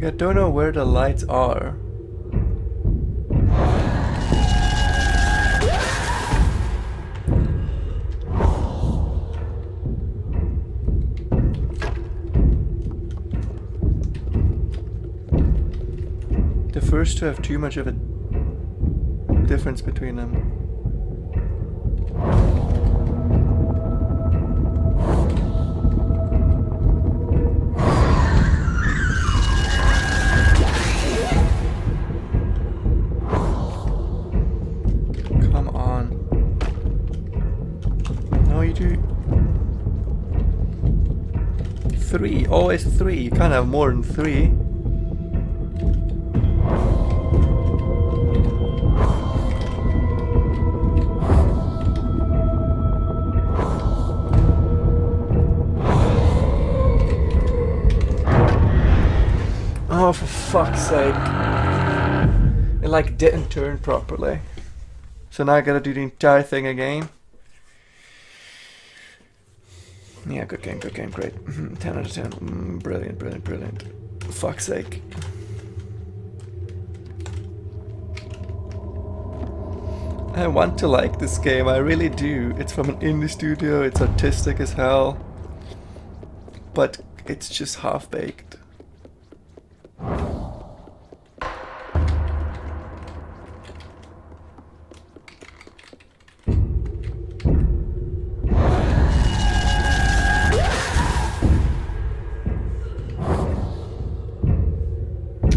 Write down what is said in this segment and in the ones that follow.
I don't know where the lights are. The first two have too much of a difference between them. Come on. No, you do. 3. Always 3. You can't have more than 3. Oh, for fuck's sake. It like didn't turn properly. So now I gotta do the entire thing again. Yeah, good game, great. 10 out of 10. Brilliant, brilliant, brilliant. For fuck's sake. I want to like this game, I really do. It's from an indie studio, it's artistic as hell. But it's just half-baked.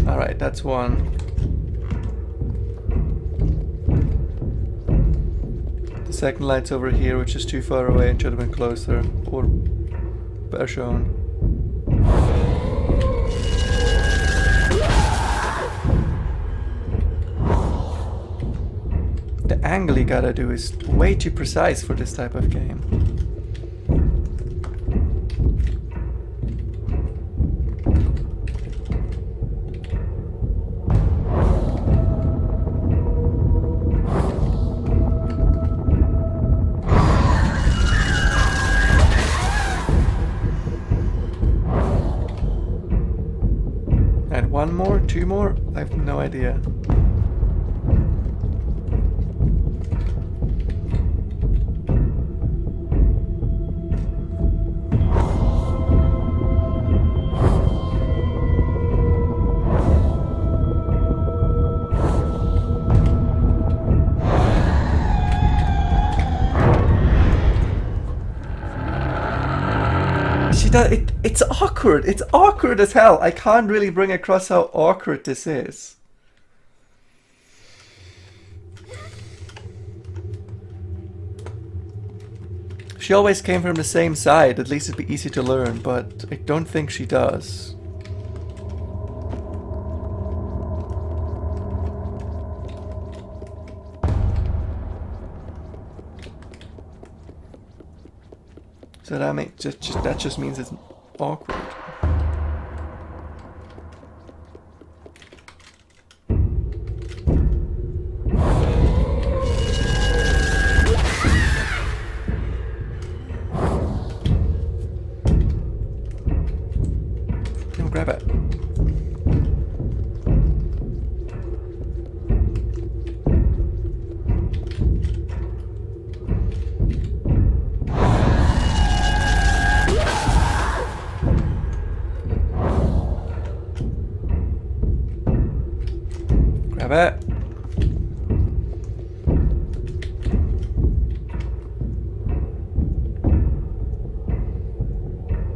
Alright, that's one. The second light's over here, which is too far away and should have been closer. Or better shown. The angle you gotta do is way too precise for this type of game. And one more? 2 more? I have no idea. It's awkward. It's awkward as hell. I can't really bring across how awkward this is. She always came from the same side. At least it'd be easy to learn, but I don't think she does. So that just means it's awkward. No, grab it. Grab it.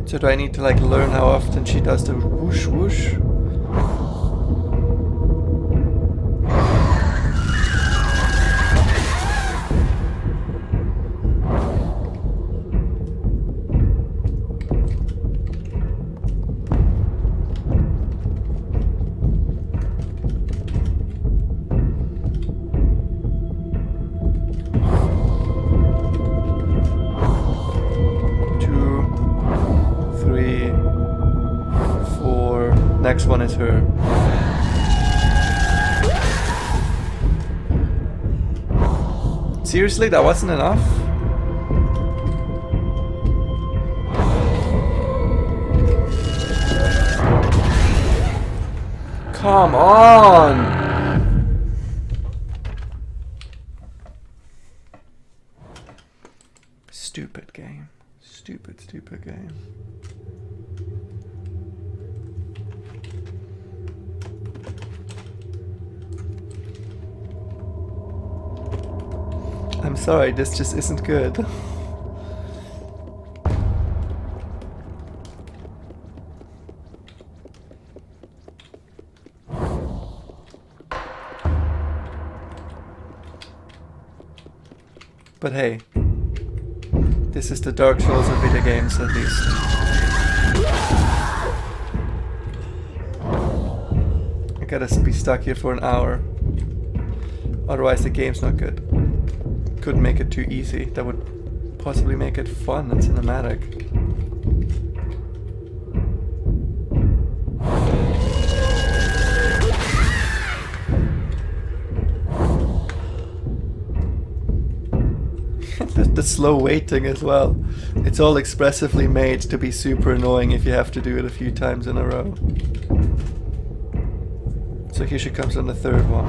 So do I need to like learn how often she does the whoosh whoosh? Next one is her. Seriously, that wasn't enough? Come on! Stupid game. Stupid, stupid game. I'm sorry, this just isn't good. But hey, this is the Dark Souls of video games, at least. I gotta be stuck here for an hour. Otherwise the game's not good. Couldn't make it too easy. That would possibly make it fun and cinematic. The slow waiting as well. It's all expressively made to be super annoying if you have to do it a few times in a row. So here she comes on the third one.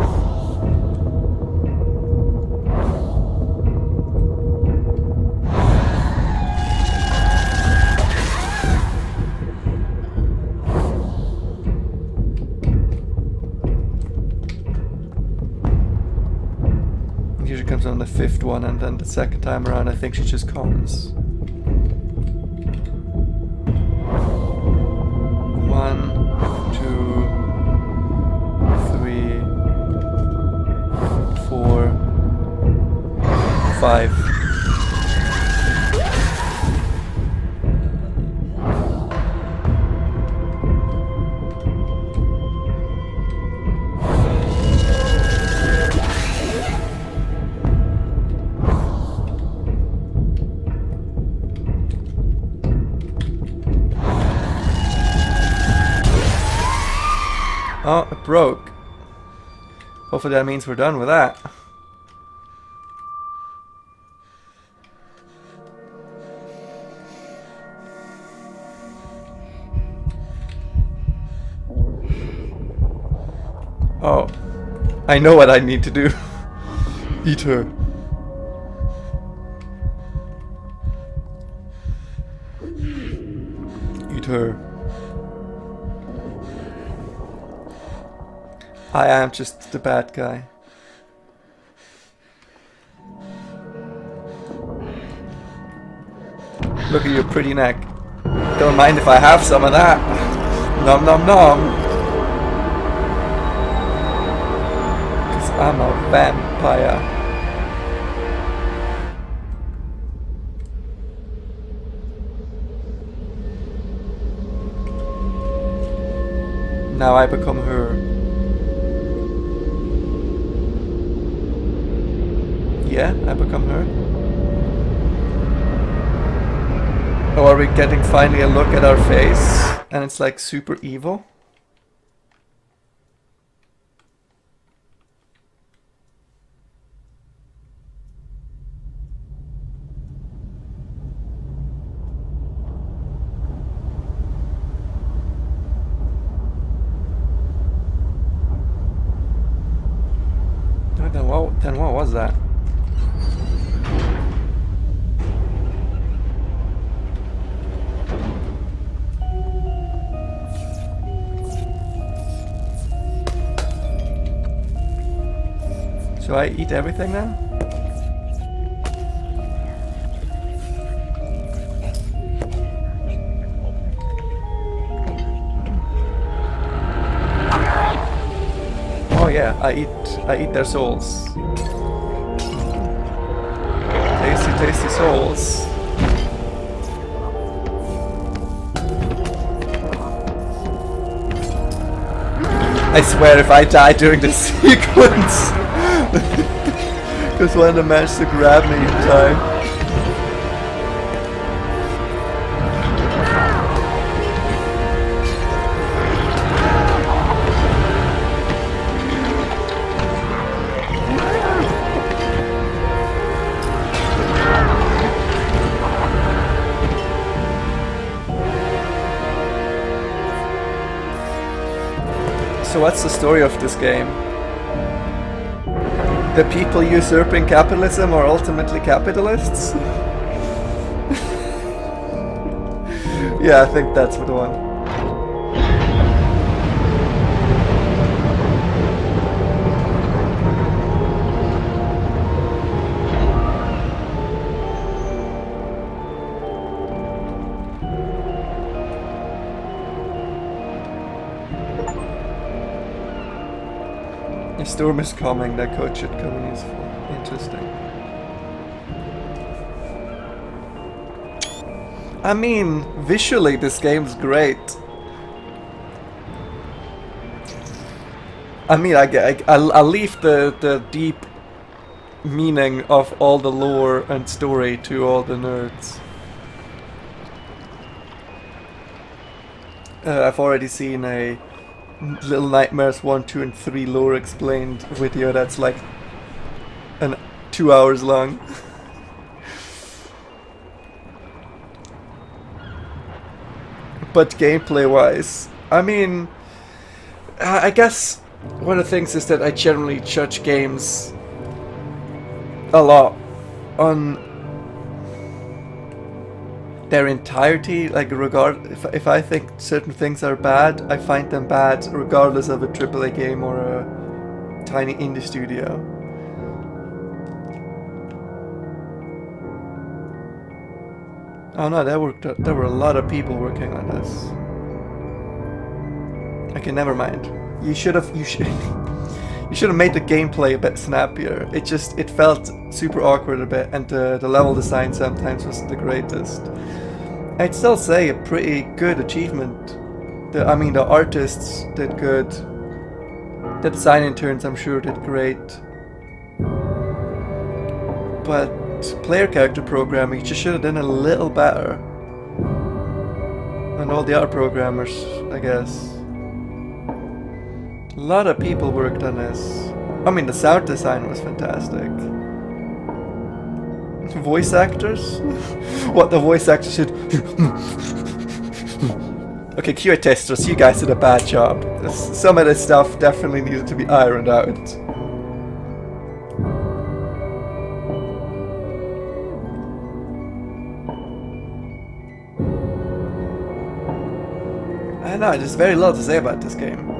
Here she comes on the fifth one, and then the second time around I think she just comes. 1, 2, 3, 4, 5. Oh, it broke. Hopefully that means we're done with that. Oh, I know what I need to do. Eat her. Eat her. I am just the bad guy. Look at your pretty neck. Don't mind if I have some of that. Nom nom nom. Cause I'm a vampire. Now I become her. Yeah, I become her. Or are we getting finally a look at our face and it's like super evil? Then what was that? So I eat everything now? Oh yeah, I eat their souls. Tasty, tasty souls. I swear if I die during this sequence, because one of them managed to grab me in time. So what's the story of this game? The people usurping capitalism are ultimately capitalists? Yeah, I think that's the one. A storm is coming, that code should come in useful. Interesting. I mean, visually this game's great. I mean, I'll leave the deep meaning of all the lore and story to all the nerds. I've already seen a Little Nightmares 1, 2 and 3 lore explained video that's like 2 hours long. But gameplay wise, I mean, I guess one of the things is that I generally judge games a lot on their entirety, like if I think certain things are bad, I find them bad regardless of a AAA game or a tiny indie studio. Oh no, there were a lot of people working on this. Okay, never mind. You should have made the gameplay a bit snappier. It felt super awkward a bit, and the level design sometimes wasn't the greatest. I'd still say a pretty good achievement. I mean, the artists did good. The design interns, I'm sure, did great. But player character programming just should have done a little better. And all the other programmers, I guess. A lot of people worked on this. I mean, the sound design was fantastic. Voice actors? What, the voice actors should... Okay, QA testers, you guys did a bad job. Some of this stuff definitely needed to be ironed out. I don't know, there's very little to say about this game.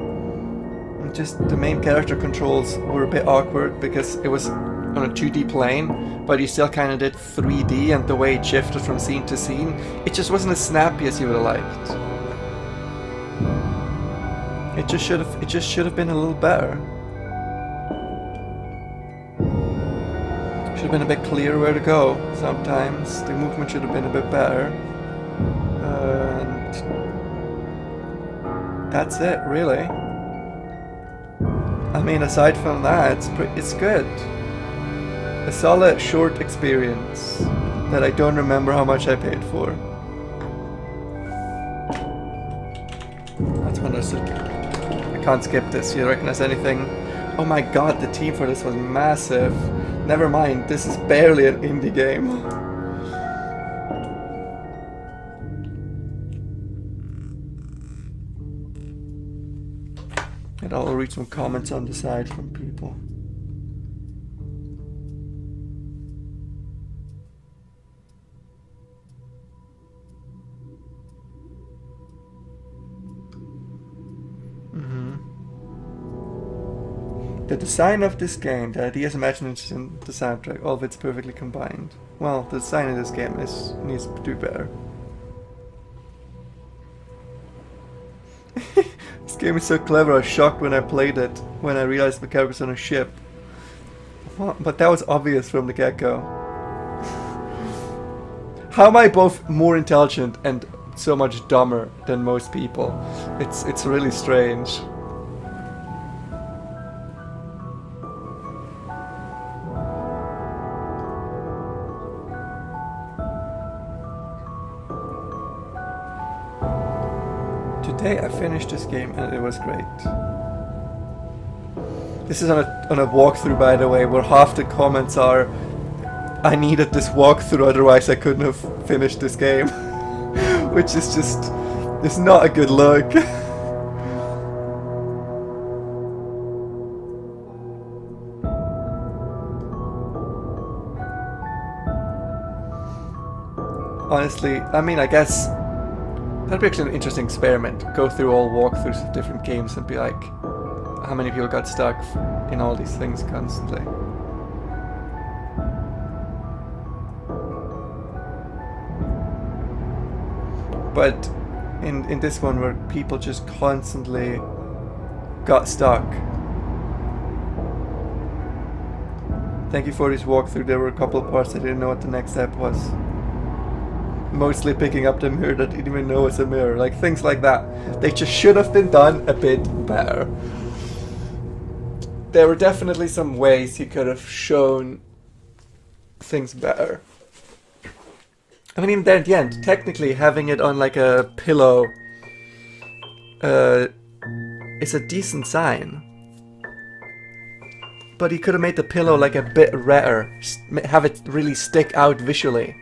Just the main character controls were a bit awkward because it was on a 2D plane, but you still kind of did 3D, and the way it shifted from scene to scene, it just wasn't as snappy as you would have liked. It just should have been a little better. Should have been a bit clearer where to go. Sometimes the movement should have been a bit better. And that's it, really. I mean, aside from that, it's good. A solid short experience that I don't remember how much I paid for. That's understood. I can't skip this. You recognize anything? Oh my god, the team for this was massive. Never mind, this is barely an indie game. And I'll read some comments on the side from people. The design of this game, the ideas, imaginations, and the soundtrack, all of it's perfectly combined. Well, the design of this game needs to do better. This game is so clever, I was shocked when I played it, when I realized the character was on a ship. What? But that was obvious from the get-go. How am I both more intelligent and so much dumber than most people? It's really strange. Today I finished this game and it was great. This is on a walkthrough, by the way, where half the comments are, I needed this walkthrough, otherwise I couldn't have finished this game. Which is just, it's not a good look. honestly, I mean, I guess that'd be actually an interesting experiment. Go through all walkthroughs of different games and be like, how many people got stuck in all these things constantly. But in this one where people just constantly got stuck. Thank you for this walkthrough. There were a couple of parts I didn't know what the next step was. Mostly picking up the mirror that I didn't even know was a mirror. Like things like that. They just should have been done a bit better. There were definitely some ways you could have shown things better. I mean, even there at the end, technically having it on like a pillow is a decent sign. But he could have made the pillow like a bit redder, have it really stick out visually.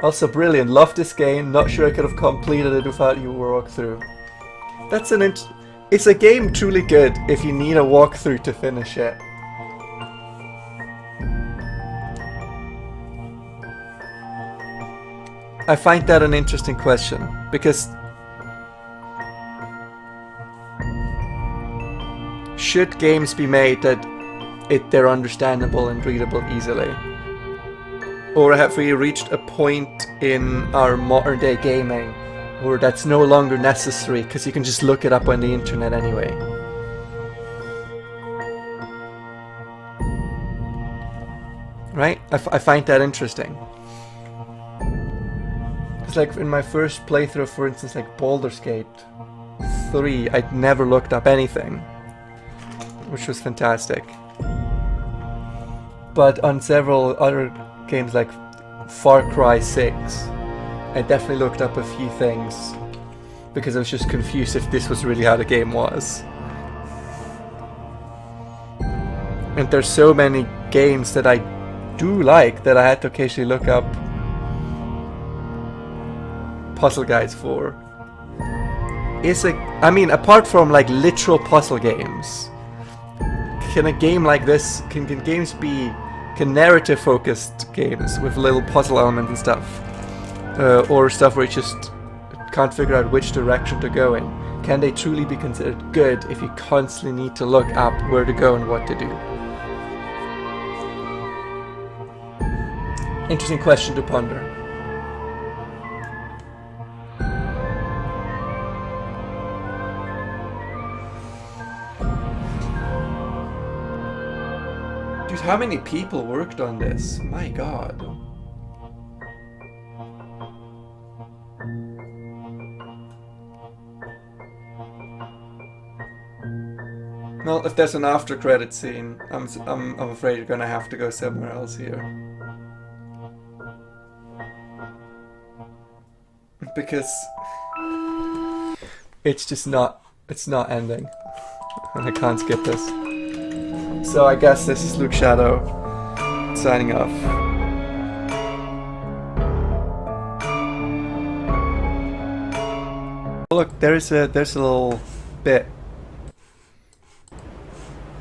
Also brilliant, love this game, not sure I could have completed it without you walkthrough. That's it's a game truly good if you need a walkthrough to finish it. I find that an interesting question, because should games be made that they're understandable and readable easily? Or have we reached a point in our modern day gaming where that's no longer necessary because you can just look it up on the internet anyway? Right? I find that interesting. It's like in my first playthrough, for instance, like Baldur's Gate 3, I'd never looked up anything, which was fantastic. But on several other games like Far Cry 6, I definitely looked up a few things because I was just confused if this was really how the game was. And there's so many games that I do like that I had to occasionally look up puzzle guides for. I mean, apart from like literal puzzle games, can a game like this, can games be, can narrative focused games with little puzzle elements and stuff, or stuff where you just can't figure out which direction to go in, can they truly be considered good if you constantly need to look up where to go and what to do? Interesting question to ponder. Dude, how many people worked on this? My god. Well, if there's an after credit scene, I'm afraid you're gonna have to go somewhere else here. Because it's just not, it's not ending. And I can't skip this. So I guess this is lukeshadow signing off. Look, there's a little bit.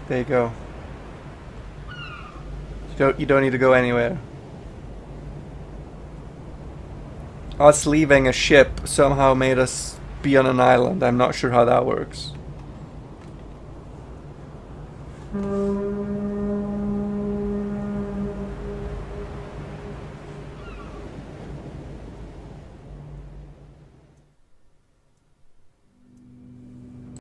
There you go. You don't need to go anywhere. Us leaving a ship somehow made us be on an island. I'm not sure how that works.